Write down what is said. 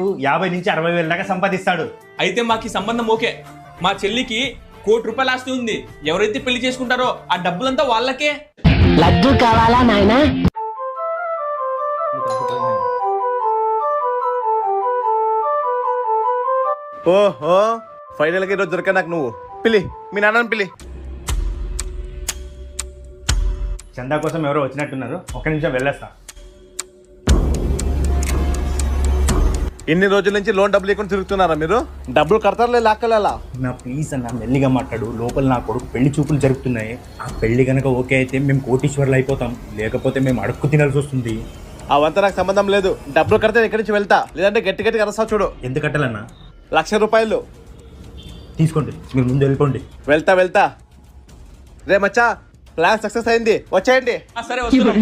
50 నుంచి 60 వేల దాకా సంపాదిస్తాడు. అయితే మాకు ఈ సంబంధం ఓకే. మా చెల్లికి ₹1 కోటి ఆస్తి ఉంది. ఎవరైతే పెళ్లి చేసుకుంటారో ఆ డబ్బులంతా వాళ్ళకే. లడ్డు కావాలా నాయనా? ఓహో ఫైనల్ గా ఈరోజు దొరికా నాకు. నువ్వు పిలి, మీ నాన్నని పిలి. చందా కోసం ఎవరో వచ్చినట్టున్నారు, ఒక్క నిమిషం వెళ్ళేస్తా. ఇన్ని రోజుల నుంచి లోన్ డబ్బులు ఇవ్వకుండా తిరుగుతున్నారా మీరు? డబ్బులు కడతారులే, లాక్కలేలా. నా ప్లీజ్ అన్న మెల్లిగా మాట్లాడు. లోపల నా కొడుకు పెళ్లి చూపులు జరుగుతున్నాయి. ఆ పెళ్లి కనుక ఓకే అయితే మేము కోటీశ్వర్లు అయిపోతాం, లేకపోతే మేము అడుక్కు తినాల్సి వస్తుంది. అవంతా నాకు సంబంధం లేదు. డబ్బులు కడితే ఇక్కడి నుంచి వెళ్తా, లేదంటే గట్టి గట్టి కరస్తా చూడు. ఎంత కట్టాలన్నా? ₹1,00,000 తీసుకోండి, మీరు ముందు వెళ్ళిపోండి. వెళ్తా. రే మచ్చా, ప్లాన్ సక్సెస్ అయింది, వచ్చేయండి. సరే వస్తున్నాం.